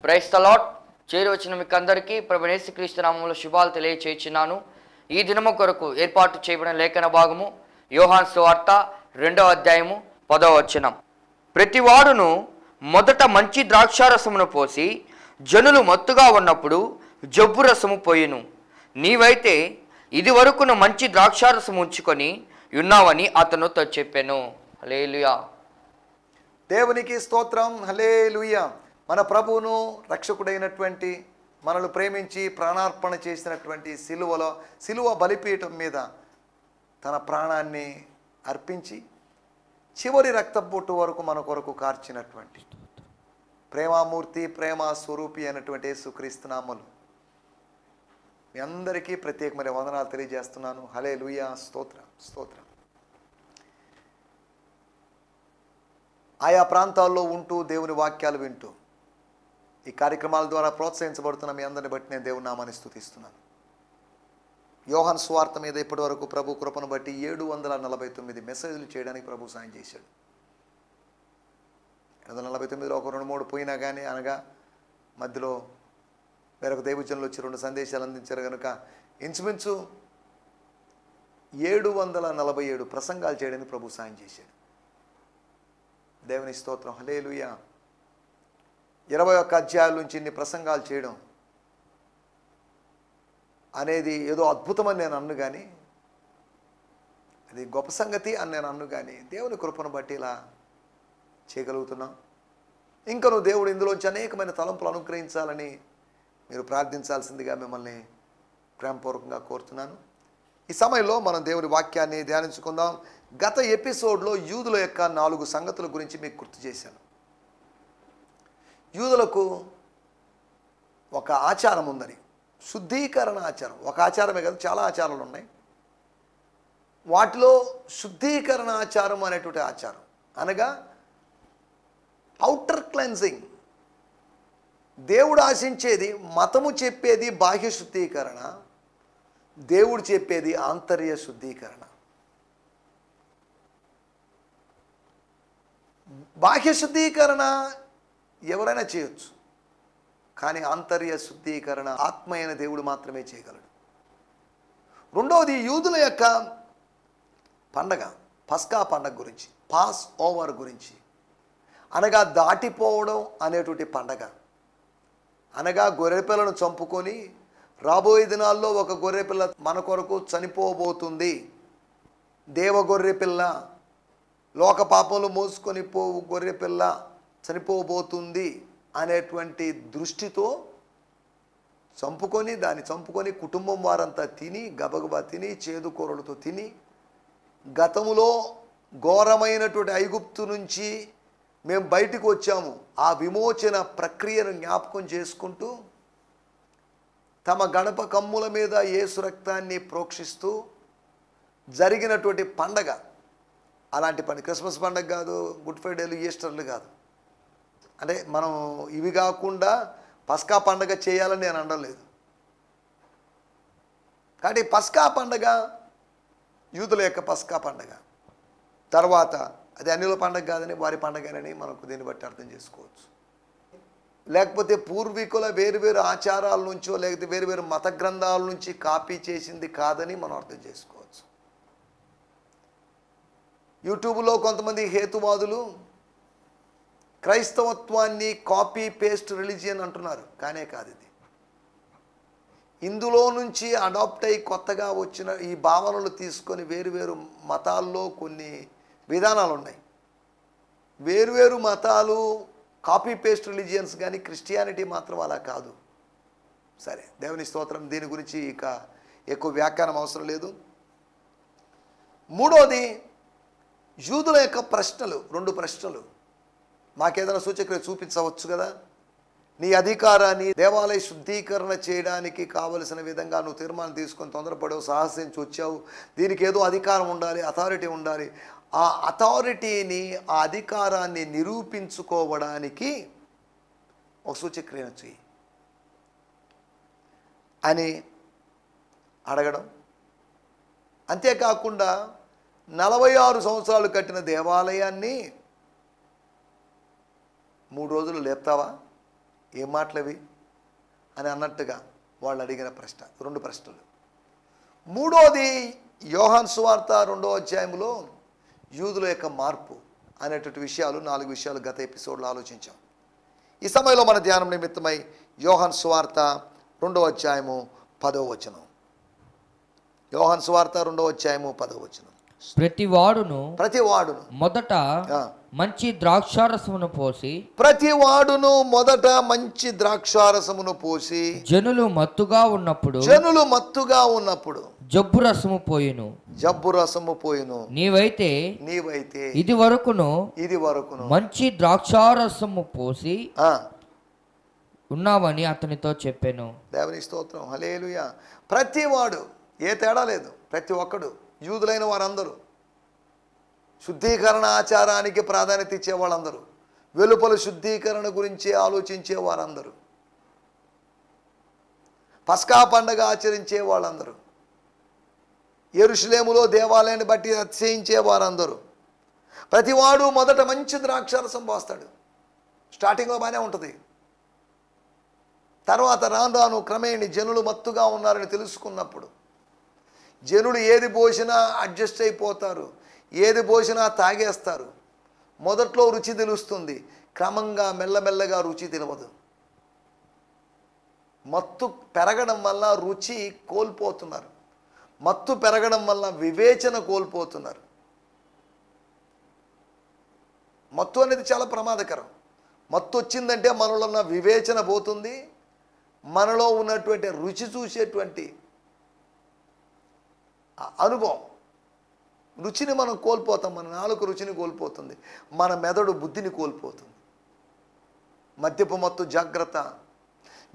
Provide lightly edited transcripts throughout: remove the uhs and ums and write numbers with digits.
Praise the lord. చేరి వచ్చిన మీకు అందరికీ ప్రభువైన యేసుక్రీస్తు నామములో శుభాలు తెలియచేయుచున్నాను. ఈ దినము కొరకు ఏర్పాటు చేయబడిన లేఖన భాగము యోహాను సువార్త 2వ అధ్యాయము 10వ వచనం. ప్రతివాడును మొదట మంచి ద్రాక్షారసమును పోసి జనులు మత్తుగా ఉన్నప్పుడు జబ్బు రసము పోయిను. నీవైతే ఇది వరకును మంచి ద్రాక్షారసము ఉంచుకొని ఉన్నావని అతనుతో చెప్పాను. హల్లెలూయా. దేవునికి స్తోత్రం. హల్లెలూయా. మన ప్రభువును రక్షకుడైనటువంటి మనల్ని ప్రేమించి ప్రాణార్పణ చేసినటువంటి సిలువ బలిపీఠం మీద తన ప్రాణాన్ని అర్పించి చివరి రక్తబొట్టు వరకు మన కొరకు కార్చినటువంటి ప్రేమామూర్తి, ప్రేమ స్వరూపి అయినటువంటి యేసుక్రీస్తు నామములో మీ అందరికీ ప్రత్యేకమైన వందనాలు తెలియజేస్తున్నాను. హల్లెలూయా. స్తోత్రం స్తోత్రం. ఆయా ప్రాంతాల్లో ఉంటూ దేవుని వాక్యాలు వింటూ ఈ కార్యక్రమాల ద్వారా ప్రోత్సహించబడుతున్న మీ అందరిని బట్టి నేను దేవుని నామాన్ని స్తుతిస్తున్నాను. యోహాను సువార్త మీద ఇప్పటి వరకు ప్రభు కృపను బట్టి 749 మెసేజ్లు చేయడానికి ప్రభు సాయం చేశాడు. 749లో ఒక 2-3 పోయినా కానీ, అనగా మధ్యలో వేరొక దైవజనులు వచ్చి 2 సందేశాలు అందించారు కనుక ఇంచుమించు 747 ప్రసంగాలు చేయడానికి ప్రభు సాయం చేశాడు. దేవుని స్తోత్రం. హల్లెలూయా. 21 అధ్యాయాల నుంచి ఇన్ని ప్రసంగాలు చేయడం అనేది ఏదో అద్భుతమని నేను అన్ను కానీ, అది గొప్ప సంగతి అని నేను అన్ను కానీ, దేవుని కృపను బట్టి ఇలా చేయగలుగుతున్నాం. ఇంకా నువ్వు దేవుడు ఇందులోంచి అనేకమైన తలంపులు అనుగ్రహించాలని మీరు ప్రార్థించాల్సిందిగా మిమ్మల్ని ప్రేమపూర్వకంగా కోరుతున్నాను. ఈ సమయంలో మనం దేవుని వాక్యాన్ని ధ్యానించుకుందాం. గత ఎపిసోడ్లో యూదుల యొక్క 4 సంగతుల గురించి మీకు గుర్తు చేశాను. యూదులకు ఒక ఆచారం ఉందని, శుద్ధీకరణ ఆచారం. ఒక ఆచారమే కాదు, చాలా ఆచారాలు ఉన్నాయి. వాటిలో శుద్ధీకరణ ఆచారం అనేటువంటి ఆచారం అనగా ఔటర్ క్లెన్జింగ్. దేవుడు ఆశించేది, మతము చెప్పేది బాహ్య శుద్ధీకరణ, దేవుడు చెప్పేది ఆంతర్య శుద్ధీకరణ. బాహ్య శుద్ధీకరణ ఎవరైనా చేయొచ్చు, కానీ ఆంతర్య శుద్ధీకరణ ఆత్మ అయిన దేవుడు మాత్రమే చేయగలడు. రెండవది యూదుల యొక్క పండగ, పస్కా పండగ గురించి, పాస్ ఓవర్ గురించి, అనగా దాటిపోవడం అనేటువంటి పండగ. అనగా గొర్రెపిల్లను చంపుకొని రాబోయే దినాల్లో ఒక గొర్రెపిల్ల మన కొరకు చనిపోబోతుంది, దేవ గొర్రెపిల్ల, లోక పాపంలో మోసుకొని పోవు గొర్రెపిల్ల చనిపోబోతుంది అనేటువంటి దృష్టితో దాన్ని చంపుకొని కుటుంబం వారంతా తిని, గబగబా తిని, చేదు కూరలతో తిని, గతములో ఘోరమైనటువంటి ఐగుప్తు నుంచి మేము బయటకు వచ్చాము, ఆ విమోచన ప్రక్రియను జ్ఞాపకం చేసుకుంటూ తమ గడప కమ్ముల మీద యేసు రక్తాన్ని ప్రోక్షిస్తూ జరిగినటువంటి పండగ. అలాంటి పండుగ క్రిస్మస్ పండుగ కాదు, గుడ్ ఫ్రైడేలు, ఈస్టర్లు కాదు. అంటే మనం ఇవి కాకుండా పస్కా పండగ చేయాలని నేను అనడం లేదు. కాబట్టి పస్కా పండగ యూదుల యొక్క పస్కా పండగ. తర్వాత అది అన్యుల పండగ కాదని వారి పండగనని మనకు దీన్ని బట్టి అర్థం చేసుకోవచ్చు. లేకపోతే పూర్వీకుల వేరువేరు ఆచారాల నుంచో లేకపోతే వేరువేరు మత గ్రంథాల నుంచి కాపీ చేసింది కాదని మనం అర్థం చేసుకోవచ్చు. యూట్యూబ్లో కొంతమంది హేతువాదులు క్రైస్తవత్వాన్ని కాపీ పేస్ట్ రిలీజియన్ అంటున్నారు, కానే కాదు. ఇది ఇందులో నుంచి అడాప్ట్ అయ్యి కొత్తగా వచ్చిన ఈ భావనలు తీసుకొని వేరువేరు మతాల్లో కొన్ని విధానాలు ఉన్నాయి. వేరువేరు మతాలు కాపీ పేస్ట్ రిలీజియన్స్, కానీ క్రిస్టియానిటీ మాత్రం అలా కాదు. సరే, దేవుని స్తోత్రం. దీని గురించి ఇక ఎక్కువ వ్యాఖ్యానం అవసరం లేదు. మూడోది, యూదుల యొక్క ప్రశ్నలు, 2 ప్రశ్నలు. మాకేదైనా సూచక్రియ చూపించవచ్చు కదా. నీ అధికారాన్ని దేవాలయ శుద్ధీకరణ చేయడానికి కావలసిన విధంగా నువ్వు తీర్మానం తీసుకొని తొందరపడవు, సాహసించి వచ్చావు. దీనికి ఏదో అధికారం ఉండాలి, అథారిటీ ఉండాలి. ఆ అథారిటీని, ఆ అధికారాన్ని నిరూపించుకోవడానికి ఒక సూచక్రియను చేయి అని అడగడం. అంతేకాకుండా 46 సంవత్సరాలు కట్టిన దేవాలయాన్ని 3 రోజులు లేపుతావా ఏం మాటలవి అని అన్నట్టుగా వాళ్ళు అడిగిన ప్రశ్న. 2 ప్రశ్నలు. మూడోది యోహాను సువార్త 2వ అధ్యాయంలో యూదుల యొక్క మార్పు అనేటువంటి విషయాలు, 4 విషయాలు గత ఎపిసోడ్లో ఆలోచించాం. ఈ సమయంలో మన ధ్యానం నిమిత్తమై యోహాను సువార్త 2వ అధ్యాయము 10వ వచనం. యోహాను సువార్త 2వ అధ్యాయము 10వ వచనం. ప్రతివాడును మొదట మంచి ద్రాక్షారసమును పోసి మొదట మంచి ద్రాక్షారసమును పోసి జనులు మత్తుగా ఉన్నప్పుడు జబ్బు రసము పోయిను. నీవైతే ఇది వరకును మంచి ద్రాక్షారసము పోసి ఉన్నావని అతనితో చెప్పాను. దేవుని స్తోత్రం, హల్లెలూయా. ప్రతివాడు, ఏ తేడా లేదు, ప్రతి ఒక్కడు, యూదులైన వారందరూ, శుద్ధీకరణ ఆచారానికి ప్రాధాన్యత ఇచ్చే వాళ్ళందరూ, వెలుపల శుద్ధీకరణ గురించి ఆలోచించే వారందరూ, పస్కా పండగ ఆచరించే వాళ్ళందరూ, యెరూషలేములో దేవాలయాన్ని బట్టి అతిశయించే వారందరూ, ప్రతివాడు మొదట మంచి ద్రాక్షారసం పోస్తాడు. స్టార్టింగ్లో బాగానే ఉంటుంది. తర్వాత రాను క్రమేణి జనులు మత్తుగా ఉన్నారని తెలుసుకున్నప్పుడు, జనులు ఏది పోసినా అడ్జస్ట్ అయిపోతారు, ఏది పోసినా తాగేస్తారు. మొదట్లో రుచి తెలుస్తుంది, క్రమంగా మెల్లమెల్లగా రుచి తెలియదు. మత్తు పెరగడం వల్ల రుచి కోల్పోతున్నారు, మత్తు పెరగడం వల్ల వివేచన కోల్పోతున్నారు. మత్తు అనేది చాలా ప్రమాదకరం. మత్తు వచ్చిందంటే మనలో ఉన్న వివేచన పోతుంది, మనలో ఉన్నటువంటి రుచి చూసేటువంటి అనుభవం, రుచిని మనం కోల్పోతాం. మన నాలుక రుచిని కోల్పోతుంది, మన మెదడు బుద్ధిని కోల్పోతుంది. మద్యపు మత్తు జాగ్రత్త.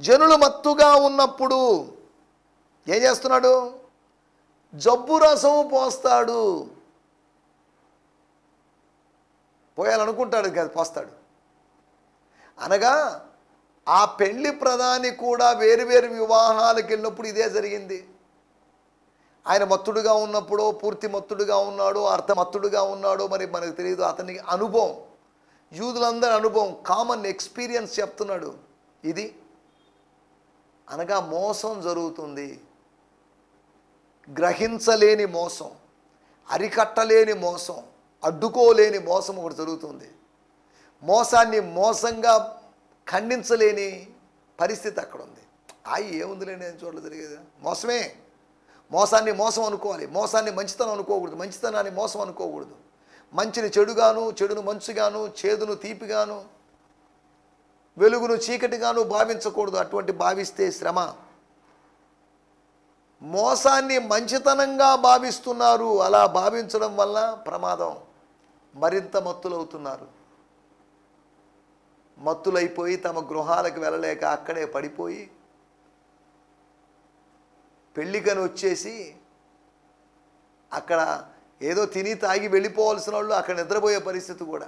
జనులు మత్తుగా ఉన్నప్పుడు ఏం చేస్తున్నాడు? జబ్బు రసము పోస్తాడు. పోయాలనుకుంటాడు కాదు, పోస్తాడు. అనగా ఆ పెళ్లి ప్రధాని కూడా వేరు వివాహాలకు వెళ్ళినప్పుడు ఇదే జరిగింది. ఆయన మత్తుడుగా ఉన్నప్పుడు, పూర్తి మత్తుడుగా ఉన్నాడో, అర్థమత్తుడుగా ఉన్నాడో మరి మనకు తెలియదు. అతనికి అనుభవం, యూదులందరి అనుభవం, కామన్ ఎక్స్పీరియన్స్ చెప్తున్నాడు. ఇది అనగా మోసం జరుగుతుంది. గ్రహించలేని మోసం, అరికట్టలేని మోసం, అడ్డుకోలేని మోసం ఒకటి జరుగుతుంది. మోసాన్ని మోసంగా ఖండించలేని పరిస్థితి అక్కడ ఉంది. ఏముందిలేండి, నేను చోట్ల జరిగేది మోసమే. మోసాన్ని మోసం అనుకోవాలి, మోసాన్ని మంచితనం అనుకోకూడదు, మంచితనాన్ని మోసం అనుకోకూడదు. మంచిని చెడుగాను, చెడును మంచుగాను, చేదును తీపిగాను, వెలుగును చీకటిగాను భావించకూడదు. అటువంటి భావిస్తే శ్రమ. మోసాన్ని మంచితనంగా భావిస్తున్నారు. అలా భావించడం వల్ల ప్రమాదం. మరింత మత్తులవుతున్నారు. మత్తులైపోయి తమ గృహాలకు వెళ్ళలేక అక్కడే పడిపోయి, పెళ్ళికని వచ్చేసి అక్కడ ఏదో తిని తాగి వెళ్ళిపోవాల్సిన వాళ్ళు అక్కడ నిద్రపోయే పరిస్థితి కూడా.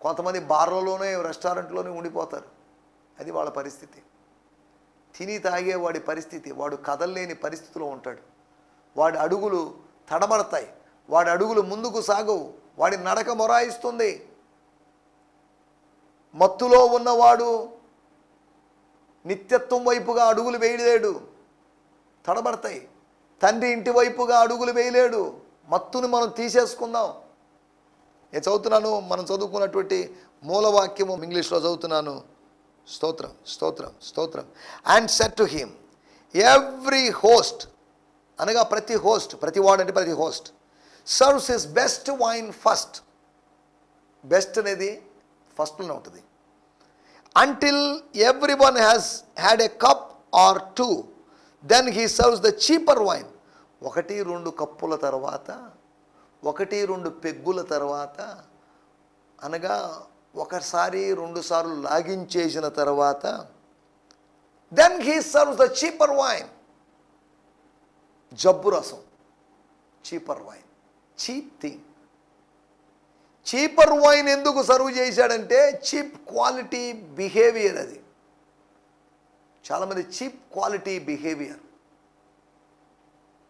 కొంతమంది బార్లలోనే, రెస్టారెంట్లోనే ఉండిపోతారు. అది వాళ్ళ పరిస్థితి. తిని తాగే వాడి పరిస్థితి. వాడు కదలలేని పరిస్థితిలో ఉంటాడు. వాడి అడుగులు తడబడతాయి, వాడి అడుగులు ముందుకు సాగవు, వాడి నడక మొరాయిస్తుంది. మత్తులో ఉన్నవాడు నిత్యత్వం వైపుగా అడుగులు వేయలేడు, తడబడతాయి. తండ్రి ఇంటి వైపుగా అడుగులు వేయలేడు. మత్తుని మనం తీసేసుకుందాం. నేను చదువుతున్నాను, మనం చదువుకున్నటువంటి మూలవాక్యము ఇంగ్లీష్లో చదువుతున్నాను. స్తోత్రం, స్తోత్రం, స్తోత్రం. And set to him every host, అనగా ప్రతి హోస్ట్, ప్రతి వాడు అంటే ప్రతి host, serves his best wine first. Best అనేది ఫస్ట్లోనే ఉంటుంది. Until everyone has had a cup or two, then he serves the cheaper wine. 1-2 కప్పుల తర్వాత, 1-2 పెగ్గుల తర్వాత, అనగా ఒకసారి 2 సార్లు లాగించేసిన తర్వాత, then he serves the cheaper wine. జబ్బు రసం, cheaper wine, cheap thing. Cheaper wine ఎందుకు సర్వ్ చేశాడంటే చీప్ క్వాలిటీ బిహేవియర్. అది చాలామంది చీప్ క్వాలిటీ బిహేవియర్,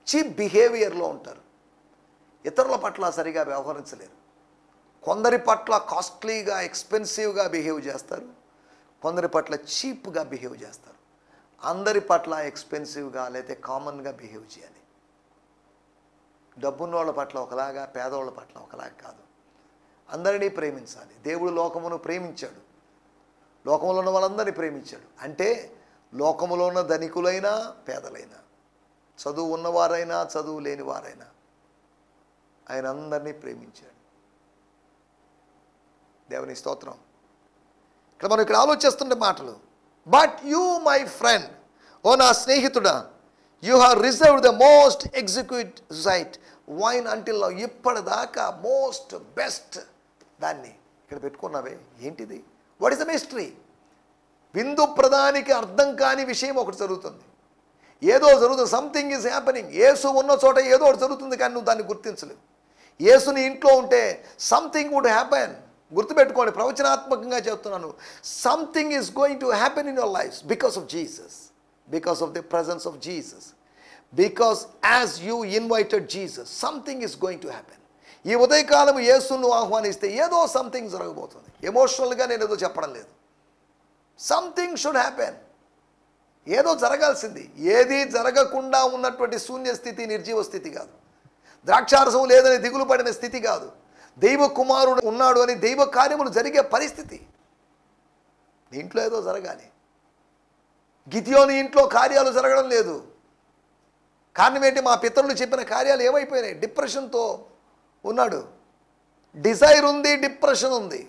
చీప్ బిహేవియర్లో ఉంటారు. ఇతరుల పట్ల సరిగా వ్యవహరించలేరు. కొందరి పట్ల కాస్ట్లీగా, ఎక్స్పెన్సివ్గా బిహేవ్ చేస్తారు, కొందరి పట్ల చీప్గా బిహేవ్ చేస్తారు. అందరి పట్ల ఎక్స్పెన్సివ్గా లేకపోతే కామన్గా బిహేవ్ చేయాలి. డబ్బున్న వాళ్ళ పట్ల ఒకలాగా, పేదవాళ్ళ పట్ల ఒకలాగా కాదు. అందరినీ ప్రేమించాలి. దేవుడు లోకమును ప్రేమించాడు, లోకంలో ఉన్న వాళ్ళందరినీ ప్రేమించాడు. అంటే లోకములో ఉన్న ధనికులైనా పేదలైనా, చదువు ఉన్నవారైనా చదువు లేని వారైనా ఆయన అందరినీ ప్రేమించాడు. దేవుని స్తోత్రం. మనం ఇక్కడ ఆలోచిస్తుండే మాటలు, బట్ యూ మై ఫ్రెండ్, ఓ నా స్నేహితుడా, you have reserve the most execute wine until now. ఇప్పటిదాకా మోస్ట్ బెస్ట్ దాన్ని ఇక్కడ పెట్టుకున్నావే, ఏంటిది? What is the mystery? విందు ప్రధానికి అర్థం కాని విషయం ఒకటి జరుగుతుంది. ఏదో జరుగుతుంది, సంథింగ్ ఈజ్ హ్యాపెనింగ్. యేసు ఉన్న చోట ఏదో ఒకటి జరుగుతుంది, కానీ నువ్వు దాన్ని గుర్తించలేవు. యేసుని ఇంట్లో ఉంటే సంథింగ్ వుడ్ హ్యాపెన్. గుర్తుపెట్టుకోండి, ప్రవచనాత్మకంగా చెప్తున్నాను. Something is going to happen in your life because of Jesus, because of the presence of Jesus, because as you invited Jesus, something is going to happen. ఈ ఉదయకాలం యేసును ఆహ్వానిస్తే ఏదో సంథింగ్ జరగబోతుంది. ఎమోషనల్గా నేను ఏదో చెప్పడం లేదు. Something should happen. ఏదో జరగాల్సింది. ఏది జరగకుండా ఉన్నటువంటి శూన్య స్థితి నిర్జీవ స్థితి కాదు. ద్రాక్షారసం లేదని దిగులు పడిన స్థితి కాదు. దైవ కుమారుడు ఉన్నాడు అని దైవ కార్యములు జరిగే పరిస్థితి. ఇంట్లో ఏదో జరగాలి. గిద్యోని ఇంట్లో కార్యాలు జరగడం లేదు. కారణం ఏంటి? మా పితరులు చెప్పిన కార్యాలు ఏమైపోయినాయి? డిప్రెషన్తో ఉన్నాడు. డిజైర్ ఉంది, డిప్రెషన్ ఉంది.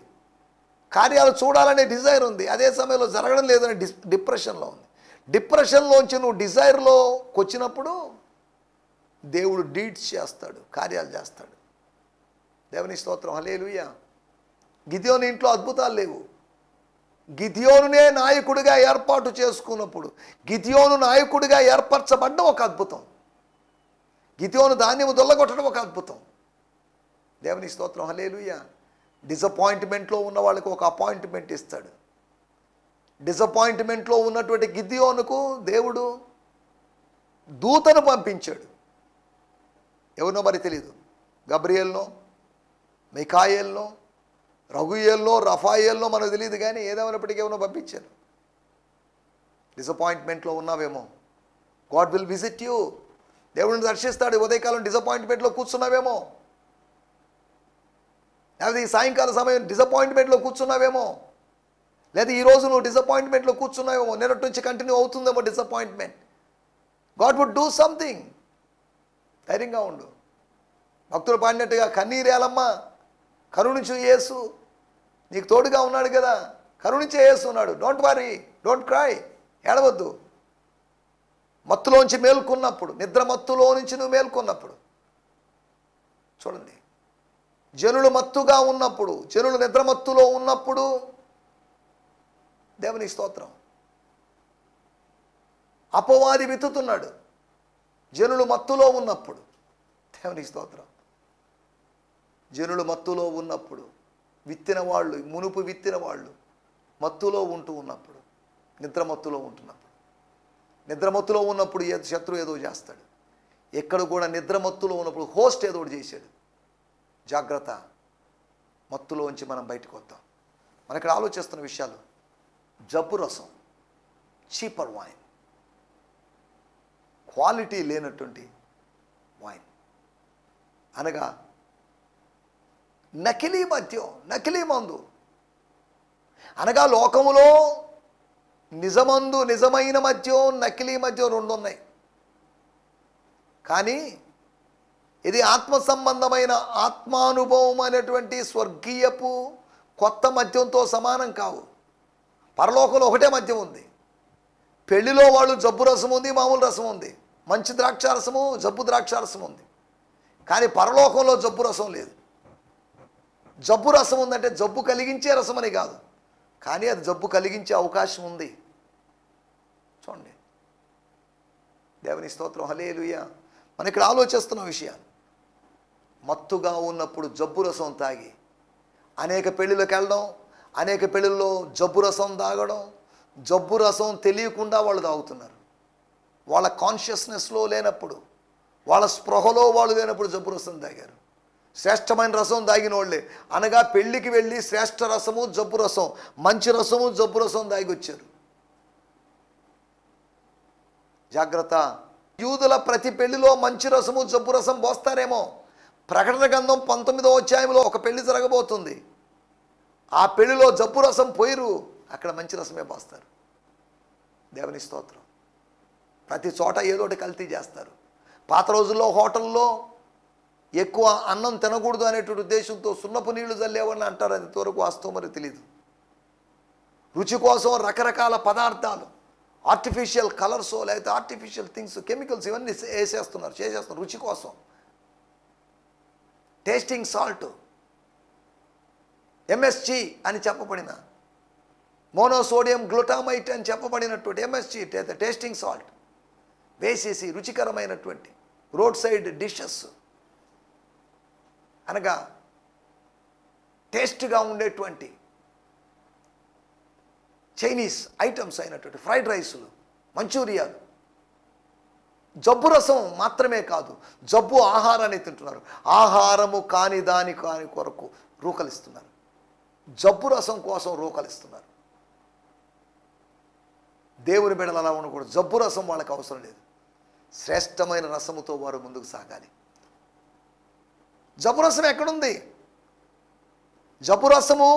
కార్యాలు చూడాలనే డిజైర్ ఉంది, అదే సమయంలో జరగడం లేదని డిప్రెషన్లో ఉంది. డిప్రెషన్లోంచి నువ్వు డిజైర్లోకి వచ్చినప్పుడు దేవుడు డీడ్స్ చేస్తాడు, కార్యాలు చేస్తాడు. దేవుని స్తోత్రం, హల్లెలూయా. గిద్యోని ఇంట్లో అద్భుతాలు లేవు. గిద్యోనునే నాయకుడిగా ఏర్పాటు చేసుకున్నప్పుడు, గిద్యోను నాయకుడిగా ఏర్పరచబడ్డం ఒక అద్భుతం. గిద్యోను ధాన్యము దొల్లగొట్టడం ఒక అద్భుతం. దేవుని స్తోత్రం, హల్లెలూయా. డిసప్పాయింట్మెంట్లో ఉన్న వాళ్ళకి ఒక అపాయింట్మెంట్ ఇస్తాడు. డిసప్పాయింట్మెంట్లో ఉన్నటువంటి గిద్యోనుకు దేవుడు దూతను పంపించాడు. ఎవరినో మరి తెలియదు. గబ్రియేల్నో, మిఖాయేల్నో, రఘుయేల్నో, రఫాయేల్నో మనకు తెలియదు, కానీ ఏదేమైనప్పటికీ ఎవరినో పంపించారు. డిసప్పాయింట్మెంట్లో ఉన్నావేమో, గాడ్ విల్ విజిట్ యూ. దేవుడిని దర్శిస్తాడు. ఉదయకాలం డిసప్పాయింట్మెంట్లో కూర్చున్నావేమో, లేదా ఈ సాయంకాల సమయం డిసప్పాయింట్మెంట్లో కూర్చున్నావేమో, లేదా ఈరోజు నువ్వు డిసప్పాయింట్మెంట్లో కూర్చున్నావేమో, నిన్నటి నుంచి కంటిన్యూ అవుతుందేమో disappointment. God would do something. ధైర్యంగా ఉండు. భక్తులు పాడినట్టుగా కన్నీరేలమ్మా, కరుణించు యేసు, నీకు తోడుగా ఉన్నాడు కదా, కరుణించే యేసు ఉన్నాడు. డోంట్ వరీ, డోంట్ క్రై, ఏడవద్దు. మత్తులోంచి మేల్కొన్నప్పుడు, నిద్ర మత్తులో నుంచి నువ్వు మేల్కొన్నప్పుడు చూడండి, జనులు మత్తుగా ఉన్నప్పుడు, జనులు నిద్రమత్తులో ఉన్నప్పుడు, దేవుని స్తోత్రం, అపవాది విత్తుతున్నాడు. జనులు మత్తులో ఉన్నప్పుడు, దేవుని స్తోత్రం, జనులు మత్తులో ఉన్నప్పుడు, విత్తిన వాళ్ళు, మునుపు విత్తిన వాళ్ళు మత్తులో ఉంటూ ఉన్నప్పుడు, నిద్రమత్తులో ఉంటున్నప్పుడు, నిద్రమత్తులో ఉన్నప్పుడు శత్రువు ఏదో చేస్తాడు. ఎక్కడ కూడా నిద్రమత్తులో ఉన్నప్పుడు హోస్ట్ ఏదో ఒకటి చేశాడు. జాగ్రత్త, మత్తులోంచి మనం బయటకు వద్దాం. మన ఇక్కడ ఆలోచిస్తున్న విషయాలు, జబ్బు రసం, చీపర్ వైన్, క్వాలిటీ లేనటువంటి వైన్, అనగా నకిలీ మద్యం, నకిలీ మందు. అనగా లోకములో నిజమందు, నిజమైన మద్యం, నకిలీ మద్యం రెండు ఉన్నాయి. కానీ ఇది ఆత్మ సంబంధమైన ఆత్మానుభవం అనేటువంటి స్వర్గీయపు కొత్త మద్యంతో సమానం కావు. పరలోకంలో ఒకటే మద్యం ఉంది. పెళ్లిలో వాళ్ళు జబ్బు రసం ఉంది, మామూలు రసం ఉంది. మంచి ద్రాక్షారసము, జబ్బు ద్రాక్షారసం ఉంది. కానీ పరలోకంలో జబ్బు రసం లేదు. జబ్బు రసం ఉందంటే జబ్బు కలిగించే రసం అని కాదు, కానీ అది జబ్బు కలిగించే అవకాశం ఉంది. చూడండి, దేవుని స్తోత్రం, హల్లెలూయా. మనం ఇక్కడ ఆలోచిస్తున్న విషయాలు, మత్తుగా ఉన్నప్పుడు జబ్బు రసం తాగి అనేక పెళ్ళిళ్ళకి వెళ్ళడం, అనేక పెళ్ళిళ్ళలో జబ్బు రసం తాగడం, జబ్బు రసం తెలియకుండా వాళ్ళు తాగుతున్నారు. వాళ్ళ కాన్షియస్నెస్లో లేనప్పుడు, వాళ్ళ స్పృహలో వాళ్ళు లేనప్పుడు జబ్బు రసం తాగారు. శ్రేష్టమైన రసం దాగిన వాళ్ళే. అనగా పెళ్లికి వెళ్ళి శ్రేష్ఠ రసము జబ్బు రసం, మంచి రసము జబ్బు రసం దాగి వచ్చారు. జాగ్రత్త. యూదుల ప్రతి పెళ్లిలో మంచి రసము జబ్బు రసం పోస్తారేమో. ప్రకటన గ్రంథం 19వ అధ్యాయంలో ఒక పెళ్లి జరగబోతుంది. ఆ పెళ్లిలో జబ్బు రసం పోయిరు, అక్కడ మంచి రసమే పోస్తారు. దేవుని స్తోత్రం. ప్రతి చోట ఏదోటి కల్తీ చేస్తారు. పాత రోజుల్లో హోటల్లో ఎక్కువ అన్నం తినకూడదు అనేటువంటి ఉద్దేశంతో సున్నపు నీళ్లు చల్లేవని అంటారు. అది ఇంతవరకు వాస్తవం మరి తెలియదు. రుచి కోసం రకరకాల పదార్థాలు, ఆర్టిఫిషియల్ కలర్స్ లేకపోతే ఆర్టిఫిషియల్ థింగ్స్, కెమికల్స్ ఇవన్నీ చేసేస్తున్నారు రుచి కోసం. టేస్టింగ్ సాల్ట్, ఎంఎస్జి అని చెప్పబడిన, మోనోసోడియం గ్లూటామైట్ అని చెప్పబడినటువంటి ఎంఎస్జి టేస్టింగ్ సాల్ట్ వేసేసి రుచికరమైనటువంటి రోడ్ సైడ్ డిషెస్, అనగా టేస్ట్గా ఉండేటువంటి చైనీస్ ఐటమ్స్ అయినటువంటి ఫ్రైడ్ రైసులు, మంచూరియాలు, జబ్బు రసం మాత్రమే కాదు, జబ్బు ఆహారాన్ని తింటున్నారు. ఆహారము కాని దాని కొరకు రూకలిస్తున్నారు. జబ్బు రసం కోసం రూకలిస్తున్నారు. దేవుని బిడ్డలు అలా ఉండకూడదు. జబ్బు రసం వాళ్ళకి అవసరం లేదు. శ్రేష్టమైన రసముతో వారు ముందుకు సాగాలి. జబ్బు రసం ఎక్కడుంది? జబ్బు రసము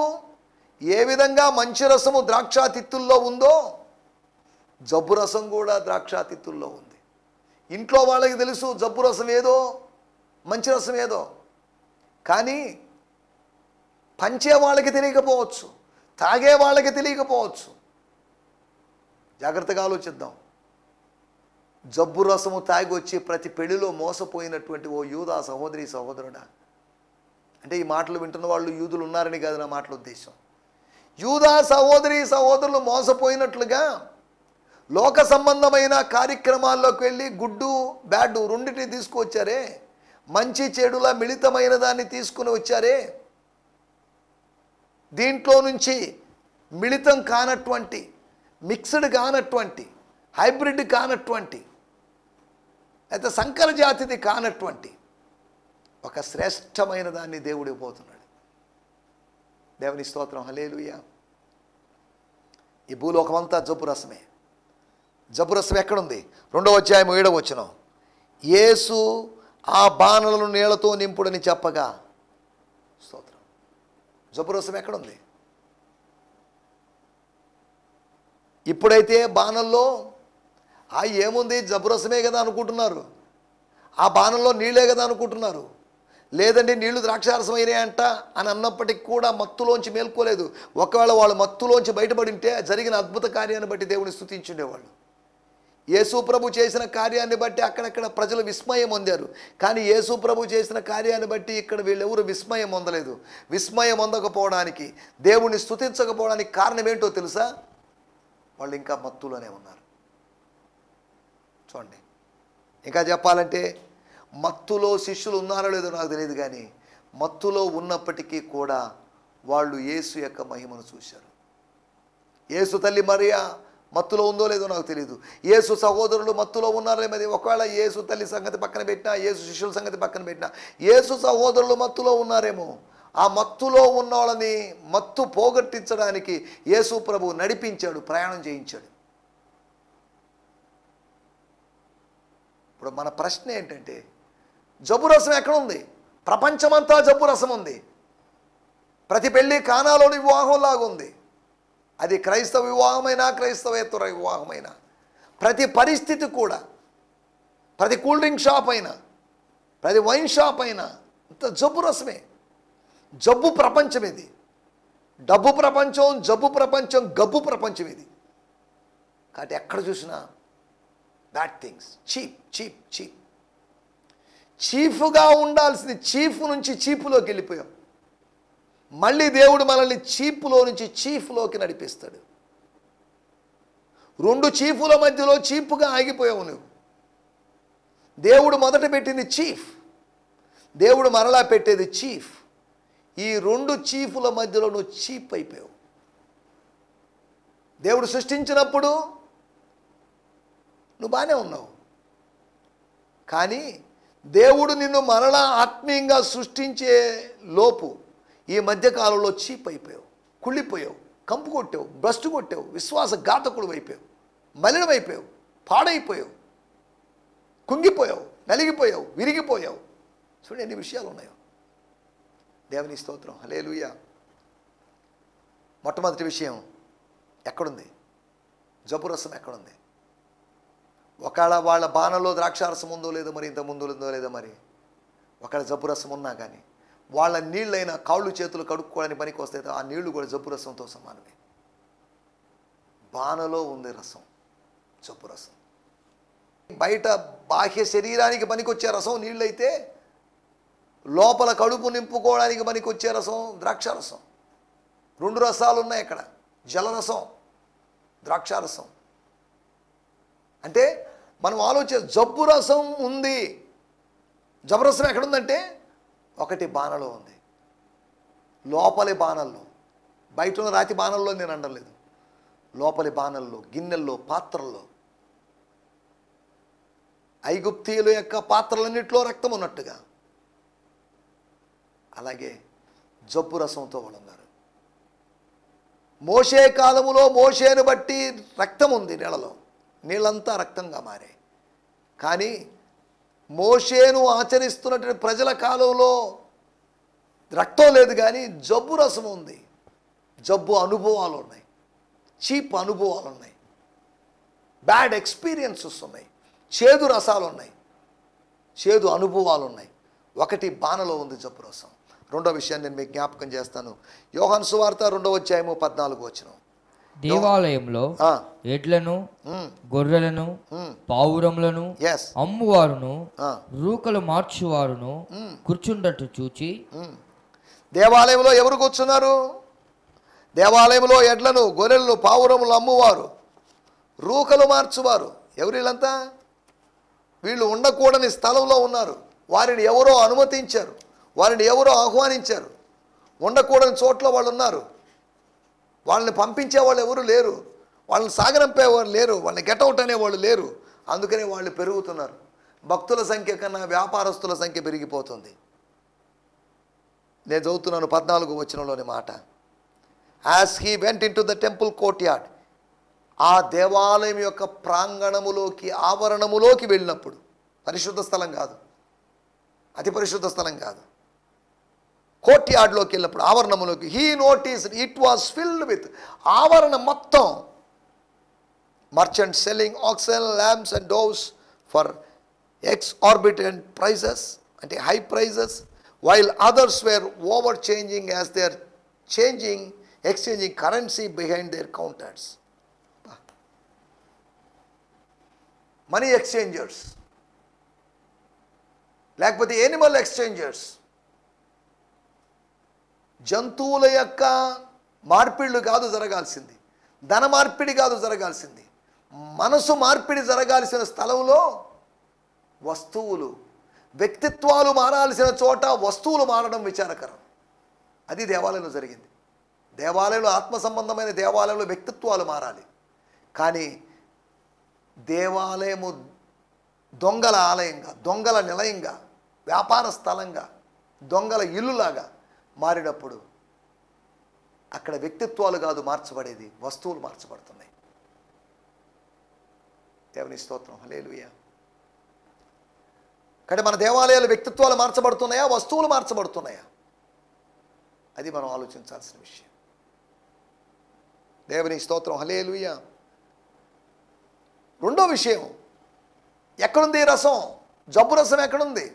ఏ విధంగా మంచి రసము ద్రాక్ష తిత్తుల్లో ఉందో జబ్బు రసం కూడా ద్రాక్ష తిత్తుల్లో ఉంది. ఇంట్లో వాళ్ళకి తెలుసు జబ్బు రసం ఏదో మంచి రసం ఏదో, కానీ పంచే వాళ్ళకి తెలియకపోవచ్చు, తాగే వాళ్ళకి తెలియకపోవచ్చు. జాగ్రత్తగా ఆలోచిద్దాం. జబ్బు రసము తాగి వచ్చి ప్రతి పెళ్లిలో మోసపోయినటువంటి ఓ యూదా సహోదరి సహోదరుడా, అంటే ఈ మాటలు వింటున్న వాళ్ళు యూదులు ఉన్నారని కాదు నా మాటల ఉద్దేశం. యూదా సహోదరి సహోదరులు మోసపోయినట్లుగా లోక సంబంధమైన కార్యక్రమాల్లోకి వెళ్ళి గుడ్డు బ్యాడ్ రెండింటిని తీసుకువచ్చారే, మంచి చెడుల మిళితమైన దాన్ని తీసుకుని వచ్చారే, దీంట్లో నుంచి మిళితం కానటువంటి, మిక్స్డ్ కానటువంటి, హైబ్రిడ్ కానటువంటి, అయితే సంకర జాతిది కానటువంటి ఒక శ్రేష్టమైన దాన్ని దేవుడు ఇవ్వబోతున్నాడు. దేవుని స్తోత్రం, హల్లెలూయా. ఈ భూలోకమంతా జబ్బు రసమే. జబ్బు రసం ఎక్కడుంది? 2వ అధ్యాయం 7వ వచనం. యేసు ఆ బాణలను నీళ్లతో నింపుడని చెప్పగా, స్తోత్రం. జబ్బు రసం ఎక్కడుంది? ఇప్పుడైతే బాణల్లో ఏముంది, జబ్బు రసమే కదా అనుకుంటున్నారు. ఆ బాణంలో నీళ్ళే కదా అనుకుంటున్నారు. లేదండి నీళ్లు ద్రాక్షారసం అయినాయంట అని అన్నప్పటికీ కూడా మత్తులోంచి మేల్కోలేదు. ఒకవేళ వాళ్ళు మత్తులోంచి బయటపడి ఉంటే జరిగిన అద్భుత కార్యాన్ని బట్టి దేవుని స్తుతించుండేవాళ్ళు. యేసు ప్రభు చేసిన కార్యాన్ని బట్టి అక్కడక్కడ ప్రజలు విస్మయం పొందారు. కానీ యేసు ప్రభు చేసిన కార్యాన్ని బట్టి ఇక్కడ వీళ్ళెవరు విస్మయం పొందలేదు. విస్మయం పొందకపోవడానికి, దేవుని స్తుతించకపోవడానికి కారణం ఏంటో తెలుసా? వాళ్ళు ఇంకా మత్తులోనే ఉన్నారు. చూడండి, ఇంకా చెప్పాలంటే మత్తులో శిష్యులు ఉన్నారో లేదో నాకు తెలియదు, కానీ మత్తులో ఉన్నప్పటికీ కూడా వాళ్ళు యేసు యొక్క మహిమను చూశారు. యేసు తల్లి మరియా మత్తులో ఉందో లేదో నాకు తెలియదు. యేసు సహోదరులు మత్తులో ఉన్నారో మరి, ఒకవేళ యేసు తల్లి సంగతి పక్కన పెట్టినా, యేసు శిష్యుల సంగతి పక్కన పెట్టినా, యేసు సహోదరులు మత్తులో ఉన్నారేమో. ఆ మత్తులో ఉన్న వాళ్ళని మత్తు పోగొట్టించడానికి యేసు ప్రభు నడిపించాడు, ప్రయాణం చేయించాడు. ఇప్పుడు మన ప్రశ్న ఏంటంటే, జబ్బు రసం ఎక్కడుంది? ప్రపంచమంతా జబ్బు రసం ఉంది. ప్రతి పెళ్ళి కానాలోని వివాహంలాగా ఉంది. అది క్రైస్తవ వివాహమైనా క్రైస్తవేతర వివాహమైనా, ప్రతి పరిస్థితి కూడా, ప్రతి కూల్ డ్రింక్ షాప్ అయినా, ప్రతి వైన్ షాప్ అయినా అంత జబ్బు రసమే. జబ్బు ప్రపంచం ఇది. డబ్బు ప్రపంచం, జబ్బు ప్రపంచం, గబ్బు ప్రపంచం ఇది. కాబట్టి ఎక్కడ చూసినా bad things, cheap cheap cheap. చీఫ్గా ఉండాల్సింది చీఫ్ నుంచి చీపులోకి వెళ్ళిపోయాం. మళ్ళీ దేవుడు మనల్ని చీపులో నుంచి చీఫ్లోకి నడిపిస్తాడు. 2 చీఫుల మధ్యలో చీపుగా ఆగిపోయావు నువ్వు. దేవుడు మొదట పెట్టింది చీఫ్, దేవుడు మరలా పెట్టేది చీఫ్. ఈ 2 చీఫుల మధ్యలో నువ్వు చీప్ అయిపోయావు. దేవుడు సృష్టించినప్పుడు నువ్వు బాగానే ఉన్నావు, కానీ దేవుడు నిన్ను మరలా ఆత్మీయంగా సృష్టించే లోపు ఈ మధ్యకాలంలో చీప్ అయిపోయావు, కుళ్ళిపోయావు, కంపు కొట్టావు, భ్రష్టు కొట్టావు, విశ్వాసఘాతకుడు అయిపోయావు, మలినమైపోయావు, పాడైపోయావు, కుంగిపోయావు, నలిగిపోయావు, విరిగిపోయావు. చూడండి ఎన్ని విషయాలు ఉన్నాయో. దేవుని స్తోత్రం, హల్లెలూయా. మొట్టమొదటి విషయం ఎక్కడుంది? జబ్బురసం ఎక్కడుంది? ఒకవేళ వాళ్ళ బాణలో ద్రాక్షారసం ఉందో లేదో మరి, ఇంత ముందు ఉందో లేదో మరి, ఒకవేళ జబ్బురసం ఉన్నా కానీ వాళ్ళ నీళ్ళైనా కాళ్ళు చేతులు కడుక్కోవడానికి పనికి వస్తే ఆ నీళ్లు కూడా జబ్బురసంతో సమానమే. బాణలో ఉంది రసం, జబ్బురసం. బయట బాహ్య శరీరానికి పనికొచ్చే రసం నీళ్ళైతే, లోపల కడుపు నింపుకోవడానికి పనికొచ్చే రసం ద్రాక్షారసం. రెండు రసాలు ఉన్నాయి అక్కడ, జలరసం, ద్రాక్షారసం. అంటే మనం ఆలోచన, జబ్బు రసం ఉంది. జబ్బు రసం ఎక్కడుందంటే ఒకటి బాణలో ఉంది, లోపలి బాణల్లో. బయట ఉన్న రాతి బాణల్లో నేను అనలేదు, లోపలి బాణల్లో, గిన్నెల్లో, పాత్రల్లో. ఐగుప్తీయుల యొక్క పాత్రలన్నింటిలో రక్తం ఉన్నట్టుగా అలాగే జబ్బు రసంతో వాళ్ళు ఉన్నారు. మోషే కాలములో మోషేను బట్టి రక్తం ఉంది నీళ్ళలో, నీళ్ళంతా రక్తంగా మారాయి. కానీ మోషేను ఆచరిస్తున్నటువంటి ప్రజల కాలంలో రక్తం లేదు, కానీ జబ్బు రసం ఉంది. జబ్బు అనుభవాలు ఉన్నాయి, చీప్ అనుభవాలు ఉన్నాయి, బ్యాడ్ ఎక్స్పీరియన్సెస్ ఉన్నాయి, చేదు రసాలు ఉన్నాయి, చేదు అనుభవాలు ఉన్నాయి. ఒకటి బాణలో ఉంది జబ్బు రసం. రెండో విషయాన్ని నేను మీకు జ్ఞాపకం చేస్తాను. యోహాను సువార్త 2వ అధ్యాయము 14వ వచనం. దేవాలయంలో ఎడ్లను, గొర్రెలను, పావురములను అమ్మువారును, రూకలు మార్చువారును కూర్చుండట్టు చూచి. దేవాలయంలో ఎవరు కూర్చున్నారు? దేవాలయంలో ఎడ్లను, గొర్రెలను, పావురములు అమ్మువారు, రూకలు మార్చువారు. ఎవరు వీళ్ళంతా? వీళ్ళు ఉండకూడని స్థలంలో ఉన్నారు. వారిని ఎవరో అనుమతించారు, వారిని ఎవరో ఆహ్వానించారు. ఉండకూడని చోట్ల వాళ్ళు ఉన్నారు. వాళ్ళని పంపించే వాళ్ళు ఎవరు లేరు, వాళ్ళని సాగనంపేవారు లేరు, వాళ్ళని గెటౌట్ అనేవాళ్ళు లేరు. అందుకనే వాళ్ళు పెరుగుతున్నారు. భక్తుల సంఖ్య కన్నా వ్యాపారస్తుల సంఖ్య పెరిగిపోతుంది. నేను చదువుతున్నాను 14వ వచనంలోని మాట. As he went in to the temple court yard, ఆ దేవాలయం యొక్క ప్రాంగణములోకి, ఆవరణములోకి వెళ్ళినప్పుడు, పరిశుద్ధ స్థలం కాదు, అతి పరిశుద్ధ స్థలం కాదు, కోర్ట్ యార్డ్లోకి వెళ్ళినప్పుడు, ఆవరణములోకి, he noticed it was filled with, ఆవరణం మొత్తం merchant selling oxen, lamps and doves for exorbitant prices, అంటే high prices, while others were over changing as they are exchanging currency behind their counters. Money exchangers, లేకపోతే animal exchangers, జంతువుల యొక్క మార్పిళ్ళు కాదు జరగాల్సింది, ధన మార్పిడి కాదు జరగాల్సింది, మనసు మార్పిడి జరగాల్సిన స్థలంలో వస్తువులు, వ్యక్తిత్వాలు మారాల్సిన చోట వస్తువులు మారడం విచారకరం. అది దేవాలయంలో జరిగింది. దేవాలయంలో, ఆత్మ సంబంధమైన దేవాలయంలో వ్యక్తిత్వాలు మారాలి. కానీ దేవాలయము దొంగల ఆలయంగా, దొంగల నిలయంగా, వ్యాపార స్థలంగా, దొంగల ఇల్లులాగా మారినప్పుడు అక్కడ వ్యక్తిత్వాలు కాదు మార్చబడేది, వస్తువులు మార్చబడుతున్నాయి. దేవుని స్తోత్రం, హల్లెలూయా. కానీ మన దేవాలయాలు వ్యక్తిత్వాలు మార్చబడుతున్నాయా, వస్తువులు మార్చబడుతున్నాయా? అది మనం ఆలోచించాల్సిన విషయం. దేవుని స్తోత్రం, హల్లెలూయా. రెండో విషయం, ఎక్కడుంది రసం? జబ్బు రసం ఎక్కడుంది?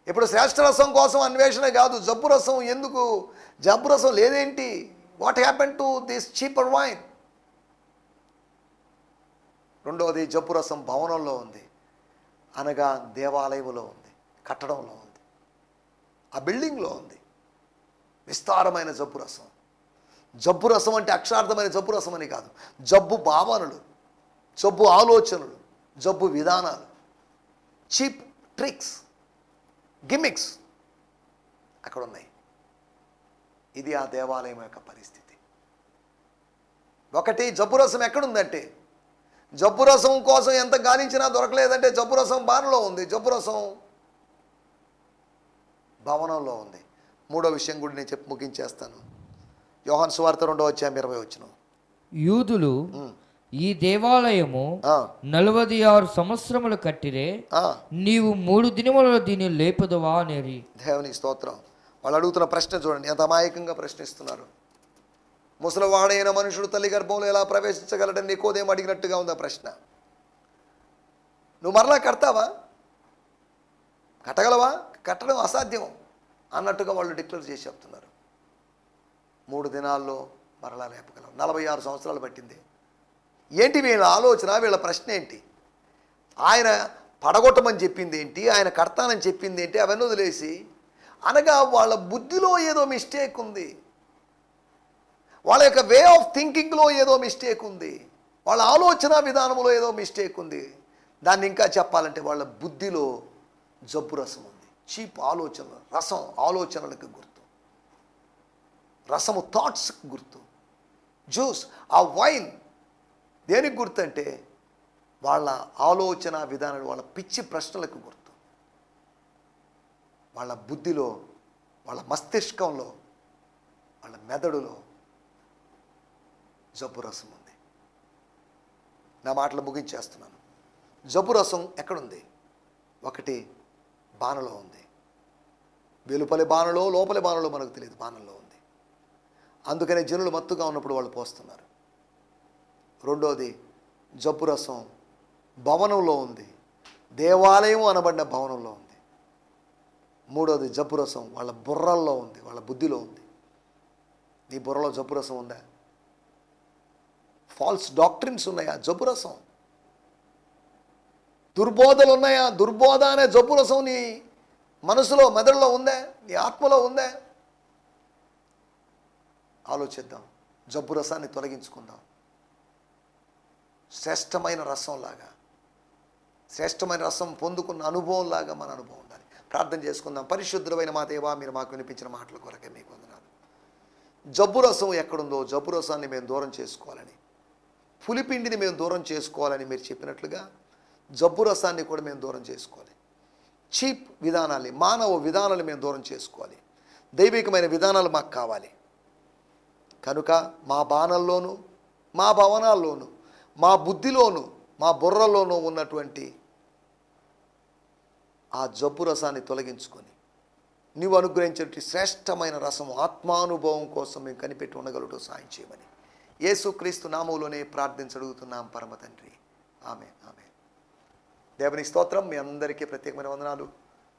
ఇప్పుడు శ్రేష్ఠ రసం కోసం అన్వేషణ కాదు, జబ్బు రసం ఎందుకు? జబ్బు రసం లేదేంటి? What happen to this cheaper wine? రెండవది, జబ్బు రసం భవనంలో ఉంది, అనగా దేవాలయంలో ఉంది, కట్టడంలో ఉంది, ఆ బిల్డింగ్లో ఉంది. విస్తారమైన జబ్బు రసం. జబ్బు రసం అంటే అక్షార్థమైన జబ్బు రసం అని కాదు, జబ్బు భావనలు, జబ్బు ఆలోచనలు, జబ్బు విధానాలు, చీప్ ట్రిక్స్, గిమిక్స్ అక్కడ ఉన్నాయి. ఇది ఆ దేవాలయం యొక్క పరిస్థితి. ఒకటి, జబ్బు రసం ఎక్కడుందంటే, జబ్బు రసం కోసం ఎంత గాలించినా దొరకలేదంటే జబ్బు రసం బాణలో ఉంది, జబ్బు రసం భవనంలో ఉంది. మూడో విషయం కూడా నేను చెప్పి ముగించేస్తాను. యోహాను సువార్త 2:20. యూదులు ఈ దేవాలయము 46 సంవత్సరములు కట్టిరే, నీవు 3 దినములలో దీన్ని లేపదువా అనేది. దేవునికి స్తోత్రం. వాళ్ళు అడుగుతున్న ప్రశ్న చూడండి, ఎంత అమాయకంగా ప్రశ్నిస్తున్నారు. ముసలివాడైన మనుషుడు తల్లి గర్భంలో ఎలా ప్రవేశించగలడని నికోదేము అడిగినట్టుగా ఉంది ఆ ప్రశ్న. నువ్వు మరలా కడతావా? కట్టగలవా? కట్టడం అసాధ్యం అన్నట్టుగా వాళ్ళు డిక్లేర్ చేసి చెప్తున్నారు. 3 దినాల్లో మరలా లేపగలం. 46 సంవత్సరాలు పట్టింది. ఏంటి వీళ్ళ ఆలోచన, వీళ్ళ ప్రశ్న ఏంటి? ఆయన పడగొట్టమని చెప్పింది ఏంటి, ఆయన కడతానని చెప్పింది ఏంటి, అవన్నీ వదిలేసి అనగా వాళ్ళ బుద్ధిలో ఏదో మిస్టేక్ ఉంది, వాళ్ళ యొక్క వే ఆఫ్ థింకింగ్లో ఏదో మిస్టేక్ ఉంది, వాళ్ళ ఆలోచన విధానంలో ఏదో మిస్టేక్ ఉంది. దాన్ని ఇంకా చెప్పాలంటే వాళ్ళ బుద్ధిలో జబ్బు రసం ఉంది. చీప్ ఆలోచనలు, రసం ఆలోచనలకు గుర్తు, రసము థాట్స్కి గుర్తు, జ్యూస్ ఆ వైన్ దేనికి గుర్తు అంటే వాళ్ళ ఆలోచన విధానాలు, వాళ్ళ పిచ్చి ప్రశ్నలకు గుర్తు. వాళ్ళ బుద్ధిలో, వాళ్ళ మస్తిష్కంలో, వాళ్ళ మెదడులో జబ్బు రసం ఉంది. నా మాటలు ముగించేస్తున్నాను. జబ్బు రసం ఎక్కడుంది? ఒకటి బాణలో ఉంది. వెలుపలి బాణలో లోపలి బాణలో మనకు తెలియదు, బాణంలో ఉంది. అందుకనే జనులు మత్తుగా ఉన్నప్పుడు వాళ్ళు పోస్తున్నారు. రెండోది జబ్బు రసం భవనంలో ఉంది, దేవాలయం అనబడిన భవనంలో ఉంది. మూడోది జబ్బు రసం వాళ్ళ బుర్రల్లో ఉంది, వాళ్ళ బుద్ధిలో ఉంది. నీ బుర్రలో జబ్బు రసం ఉందా? ఫాల్స్ డాక్ట్రిన్స్ ఉన్నాయా? జబ్బు రసం. దుర్బోధలు ఉన్నాయా? దుర్బోధ అనే జబ్బు రసం నీ మనసులో, మెదడులో ఉందా? నీ ఆత్మలో ఉందా? ఆలోచిద్దాం. జబ్బు రసాన్ని తొలగించుకుందాం. శ్రేష్టమైన రసంలాగా, శ్రేష్టమైన రసం పొందుకున్న అనుభవంలాగా మన అనుభవం ఉండాలి. ప్రార్థన చేసుకుందాం. పరిశుద్ధమైన మా దేవా, మీరు మాకు వినిపించిన మాటల కొరకే మీకు వందనాలు. జబ్బు రసం ఎక్కడుందో జబ్బు రసాన్ని మేము దూరం చేసుకోవాలని, పులిపిండిని మేము దూరం చేసుకోవాలని మీరు చెప్పినట్లుగా జబ్బు రసాన్ని కూడా మేము దూరం చేసుకోవాలి. చీప్ విధానాలు, మానవ విధానాలు మేము దూరం చేసుకోవాలి. దైవికమైన విధానాలు మాకు కావాలి. కనుక మా బాణల్లోనూ, మా భవనాల్లోనూ, మా బుద్ధిలోనూ, మా బుర్రలోనూ ఉన్నటువంటి ఆ జబ్బు రసాన్ని తొలగించుకొని నీవు అనుగ్రహించేటువంటి శ్రేష్టమైన రసం, ఆత్మానుభవం కోసం మేము కనిపెట్టి ఉండగలటో సాయం చేయమని యేసుక్రీస్తు నామములోనే ప్రార్థించడుగుతున్నాం పరమ తండ్రి. ఆమేన్, ఆమేన్. దేవుని స్తోత్రం. మీ అందరికీ ప్రత్యేకమైన వందనాలు.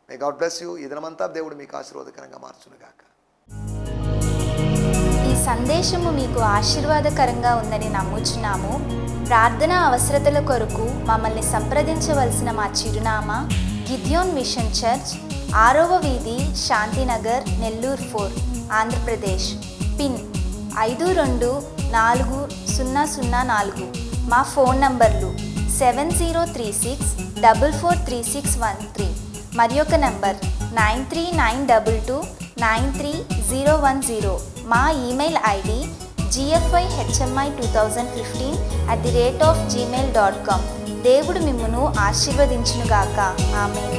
May God bless you. ఈ దినమంతా దేవుడు మీకు ఆశీర్వాదకరంగా మార్చునుగాక. ఈ సందేశము మీకు ఆశీర్వాదకరంగా ఉందని నమ్ముచున్నాము. ప్రార్థనా అవసరతల కొరకు మమ్మల్ని సంప్రదించవలసిన మా చిరునామా గిద్యోన్ మిషన్ చర్చ్, 6వ వీధి, శాంతినగర్, నెల్లూరు 4, ఆంధ్రప్రదేశ్. పిన్ 524004. మా ఫోన్ నంబర్లు 7036443613 మరి ఒక నంబర్ 9392293010. మా ఈమెయిల్ ఐడి gfihmi2015@gmail.com. దేవుడు మిమ్మును ఆశీర్వదించునుగాక. ఆమేన్.